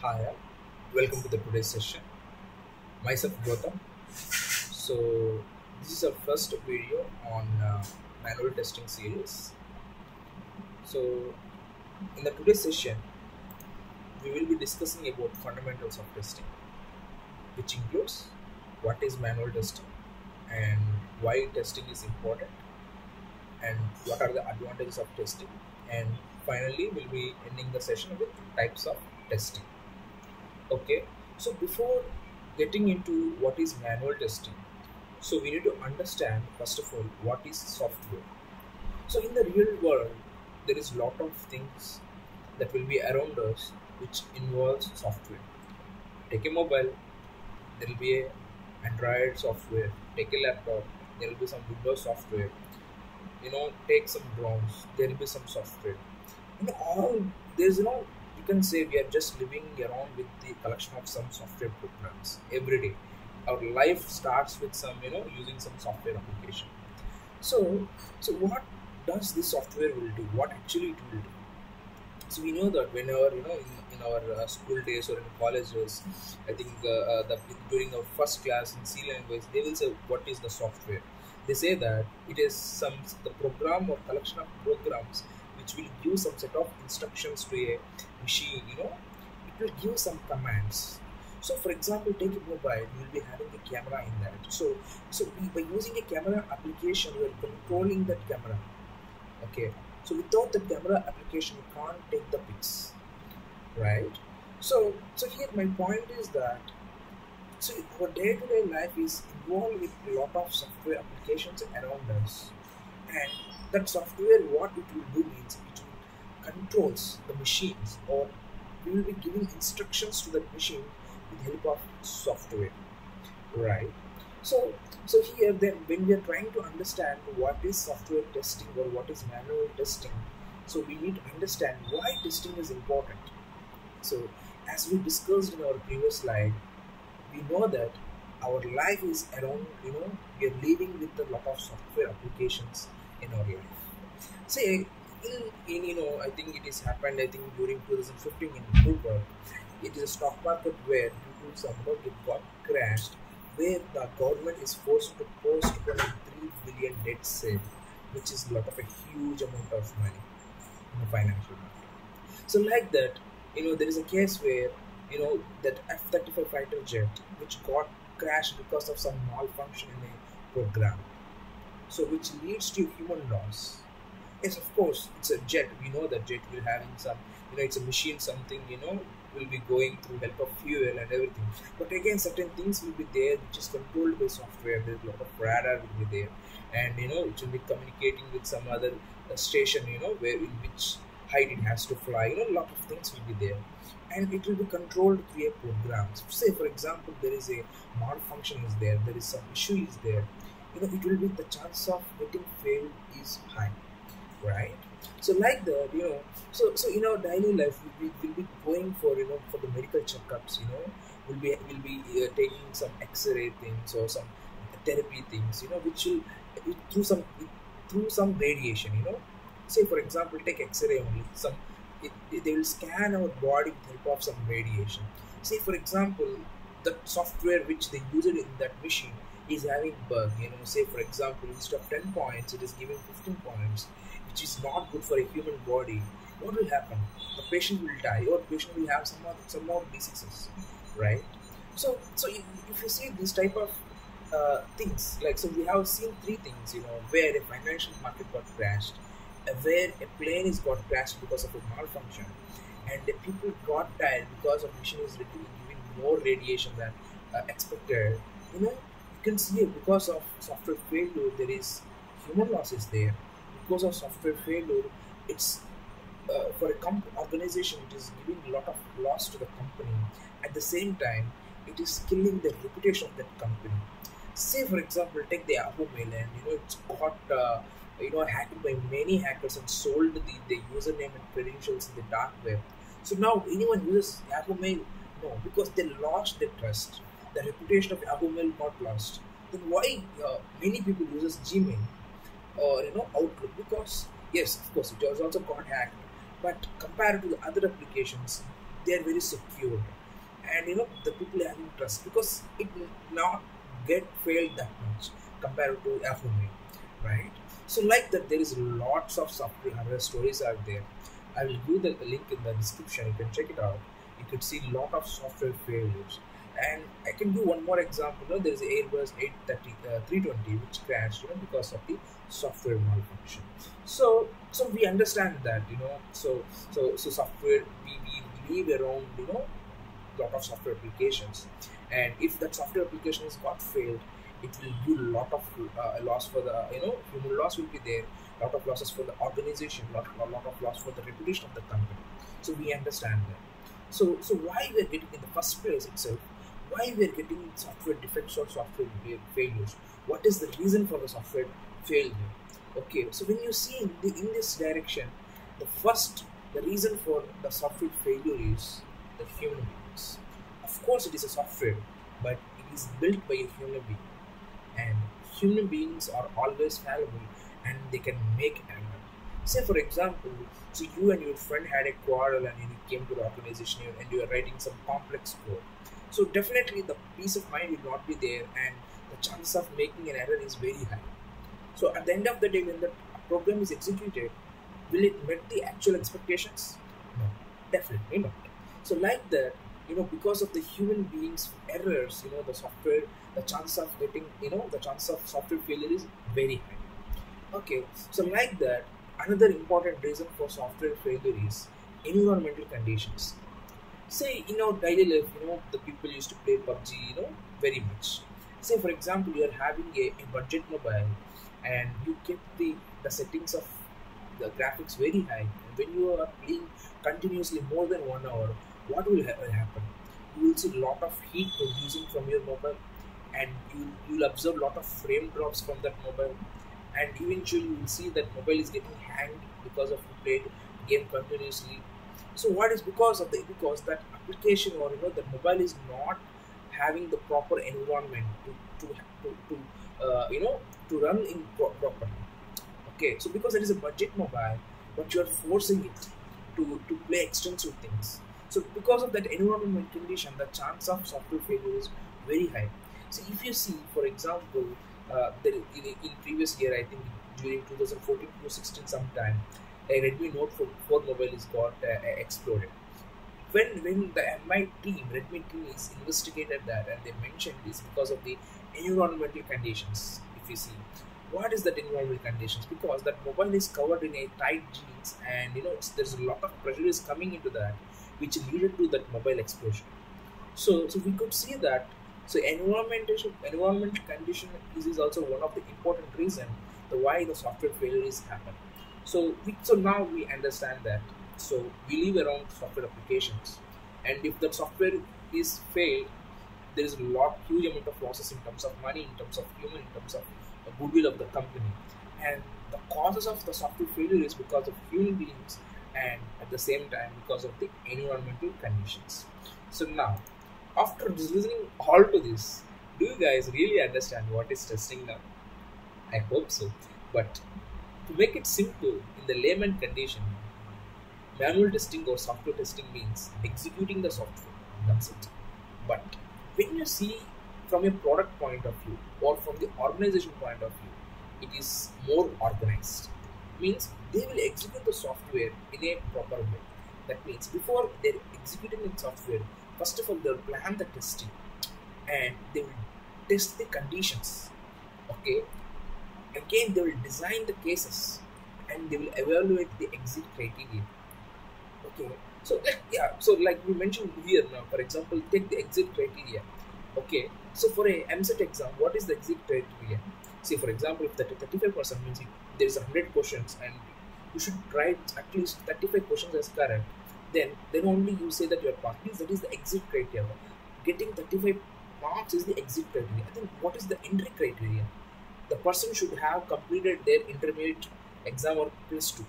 Hi, welcome to the today's session. Myself Gautam. So this is our first video on manual testing series. So in the today's session, we will be discussing about fundamentals of testing, which includes what is manual testing and why testing is important and what are the advantages of testing, and finally we'll be ending the session with types of testing. Okay, so before getting into what is manual testing, so we need to understand first of all what is software. So in the real world, there is lot of things that will be around us which involves software. Take a mobile, there will be a Android software. Take a laptop, there will be some Windows software. Take some drones, there will be some software. All there's you can say we are just living around with the collection of some software programs every day. Our life starts with some using some software application. So what does this software will do? What actually it will do? So we know that whenever in our school days or in college days, I think during our first class in C language, they will say what is the software. They say that it is some the program or collection of programs which will give some set of instructions to a machine. It will give some commands. So, for example, take a mobile, you will be having a camera in that. By using a camera application, you are controlling that camera. Okay, so without the camera application you can't take the pics, right? So here my point is that, so our day-to-day life is involved with a lot of software applications around us, and that software, what it will do means it will controls the machines, or we will be giving instructions to that machine with help of software, right? So, so here then when we are trying to understand what is software testing or what is manual testing, so we need to understand why testing is important. So as we discussed in our previous slide, we know that our life is around, we are living with a lot of software applications in our life. Say in I think it has happened, I think during 2015 in Bloomberg, it is a stock market where due to some bug it got crashed, where the government is forced to post 23 billion debt sale, which is a lot of a huge amount of money in the financial market. So like that, there is a case where that F-35 fighter jet which got crashed because of some malfunction in a program, so which leads to human loss. Yes, of course, it's a jet. We know that jet will having some, it's a machine, something, will be going through help of fuel and everything. But again, certain things will be there which is controlled by software. There's a lot of radar will be there, and it will be communicating with some other station, where in which height it has to fly. A lot of things will be there, and it will be controlled through a program. So say, for example, there is a malfunction is there. There is some issue is there. It will be the chance of getting failed is high, right? So like that, so in our daily life will be going for for the medical checkups. Will be taking some X-ray things or some therapy things, which will through some through some radiation. Say for example, take X-ray only. They will scan our body with help of some radiation. Say for example, the software which they use it in that machine is having bug. Say for example, instead of 10 points, it is giving 15 points, which is not good for a human body. What will happen? The patient will die, or patient will have some more diseases, right? So if you see this type of things, like, so we have seen three things, where a financial market got crashed, where a plane is got crashed because of a malfunction, and the people got died because of machine is giving more radiation than expected. You can see it because of software failure. There is human loss is there because of software failure. It's for a organization, it is giving a lot of loss to the company. At the same time, it is killing the reputation of that company. Say for example, take the Yahoo Mail, and it's got hacked by many hackers and sold the username and credentials in the dark web. So now anyone uses Yahoo Mail? No, because they lost their trust. The reputation of Yahoo Mail got lost. Then why many people uses Gmail or Outlook? Because yes, of course, it was also got hacked, but compared to the other applications, they are very secure, and the people having trust because it will not get failed that much compared to a homemade, right? So like that, there is lots of software hardware stories out there. I will give the link in the description. You can check it out. You could see a lot of software failures. And I can do one more example. There is Airbus 830, 320 which crashed because of the software malfunction. So we understand that so software we live around lot of software applications, and if that software application is got failed, it will do a lot of loss for the human loss will be there, lot of losses for the organization, lot of loss for the reputation of the company. So we understand that. So why we are getting in the first place itself, why we are getting software defects or software failures, what is the reason for the software failure? Okay, so when you see in this direction, the reason for the software failure is the human beings. Of course, it is a software, but it is built by a human being, and human beings are always fallible, and they can make error. Say for example, so you and your friend had a quarrel, and you came to the organization and you are writing some complex code. So definitely the peace of mind will not be there, and the chance of making an error is very high. So at the end of the day, when the program is executed, will it meet the actual expectations? No, definitely not. So like that, because of the human beings' errors, the chance of getting, the chance of software failure is very high. Okay, so like that, another important reason for software failure is environmental conditions. Say daily life, the people used to play PUBG, very much. Say for example, you are having a budget mobile, and you keep the settings of the graphics very high, and when you are playing continuously more than 1 hour, what will happen? You will see a lot of heat producing from your mobile, and you'll observe a lot of frame drops from that mobile, and eventually you will see that mobile is getting hanged because of you played game continuously. So what is because that application, or the mobile is not having the proper environment to run in properly. Okay, so because it is a budget mobile, but you are forcing it to play extensive things. So because of that environment condition, the chance of software failure is very high. So if you see, for example, in previous year, I think during 2014 to 16 sometime, a Redmi Note 4 mobile is got exploded. When the Redmi team is investigated that, and they mentioned this because of the environmental conditions. If you see, what is that environmental conditions? Because that mobile is covered in a tight jeans, and there's a lot of pressure is coming into that, which leaded to that mobile explosion. So we could see that. So environmental condition is also one of the important reason the why the software failure is happen. So now we understand that. So we live around software applications, and if the software is failed, there is a huge amount of losses in terms of money, in terms of human, in terms of the goodwill of the company. And the causes of the software failure is because of human beings, and at the same time because of the environmental conditions. So now, after listening all to this, do you guys really understand what is testing now? I hope so. But to make it simple, in the layman condition, manual testing or software testing means executing the software. That's it. But when you see from a product point of view or from the organization point of view, it is more organized. Means they will execute the software in a proper way. That means before they're executing the software, first of all they'll plan the testing, and they will test the conditions. Okay. Again, they will design the cases, and they will evaluate the exit criteria. Okay, so yeah, so like we mentioned here now, for example, take the exit criteria. Okay, so for a MSET exam, what is the exit criteria? Say for example, if 35% means there is 100 questions, and you should write at least 35 questions as correct, then only you say that you are passed. Means that is the exit criteria. Getting 35 marks is the exit criteria. I think what is the entry criteria? The person should have completed their intermediate exam or plus 2.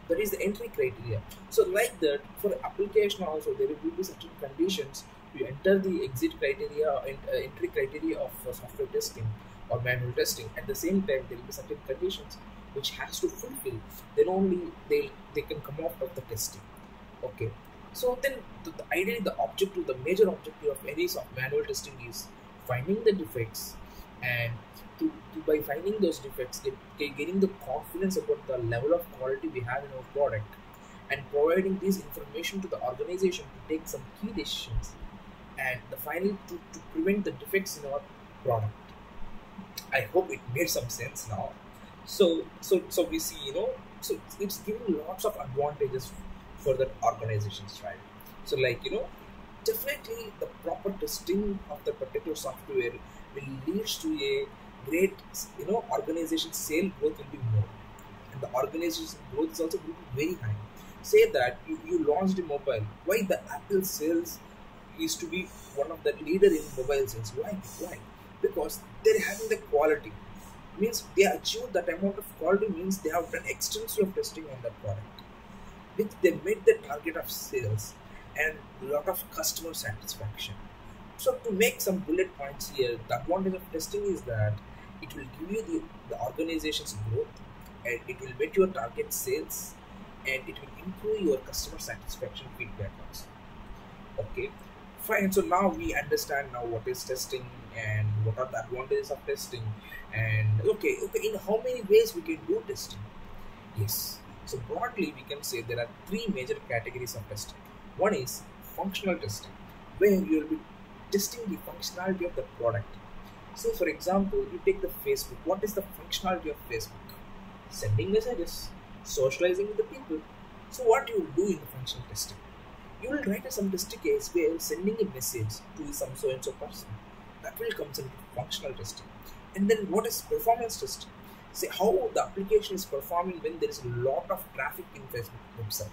That is the entry criteria. So like that, for application also there will be certain conditions to enter the exit criteria and entry criteria of software testing or manual testing. At the same time, there will be certain conditions which has to fulfill. Then only they can come out of the testing. Okay. So then, ideally, the major objective of any manual testing is finding the defects, and by finding those defects, getting the confidence about the level of quality we have in our product, and providing this information to the organization to take some key decisions, and the final to prevent the defects in our product. I hope it made some sense now. So we see, so it's giving lots of advantages for the organizations, right? So like, definitely the proper testing of the particular software will leads to a great, organization sale growth will be more, and the organization growth is also going to be very high. Say that you launched a mobile. Why the Apple sales is to be one of the leader in mobile sales? Why? Because they're having the quality. Means they achieve that amount of quality, means they have done extensive testing on the product, which they made the target of sales and lot of customer satisfaction. So to make some bullet points here, the advantage of testing is that it will give you the organization's growth, and it will make your target sales, and it will improve your customer satisfaction feedback also. Okay, fine. So now we understand now what is testing and what are the advantages of testing, and okay, in how many ways we can do testing. Yes. So broadly, we can say there are three major categories of testing. One is functional testing, where you will be testing the functionality of the product. So, for example, you take the Facebook. What is the functionality of Facebook? Sending messages, socializing with the people. So, what you will do in the functional testing? You will write some test case where sending a message to some so and so person. That will come into functional testing. And then what is performance testing? Say how the application is performing when there is a lot of traffic in Facebook website.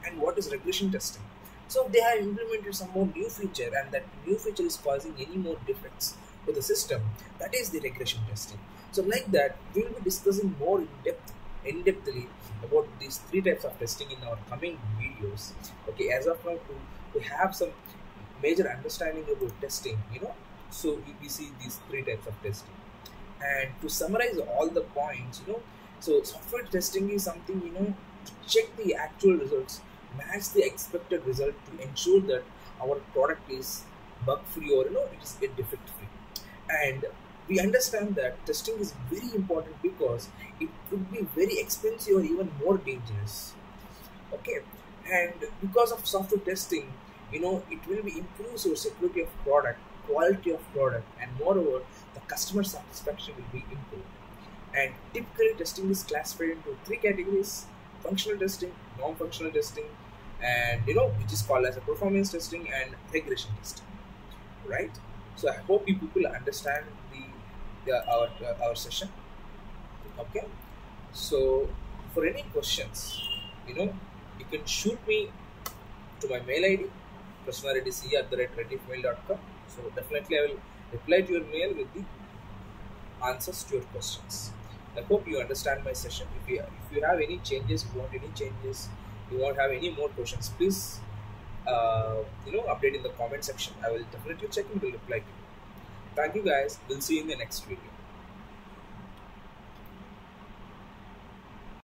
And what is regression testing? So they have implemented some more new feature, and that new feature is causing any more defects to the system. That is the regression testing. So like that, we will be discussing more in depthly about these three types of testing in our coming videos. Okay, as of now, to have some major understanding about testing, so we see these three types of testing. And to summarize all the points, so software testing is something, to check the actual results, match the expected result to ensure that our product is bug free, or it is get defect free. And we understand that testing is very important because it could be very expensive or even more dangerous. Okay, and because of software testing, it will be improves your security of product, quality of product, and moreover the customer satisfaction will be improved. And typically testing is classified into three categories: functional testing, non-functional testing, and which is called as a performance testing and regression testing, right? So I hope you people understand our session. Okay, so for any questions, you can shoot me to my mail ID, prasnareddyc@redifmail.com. So definitely I will reply to your mail with the answers to your questions. I hope you understand my session. If you have any changes, you want any changes, you want to have any more questions, please update in the comment section. I will definitely check and will reply to you. Thank you guys. We'll see you in the next video.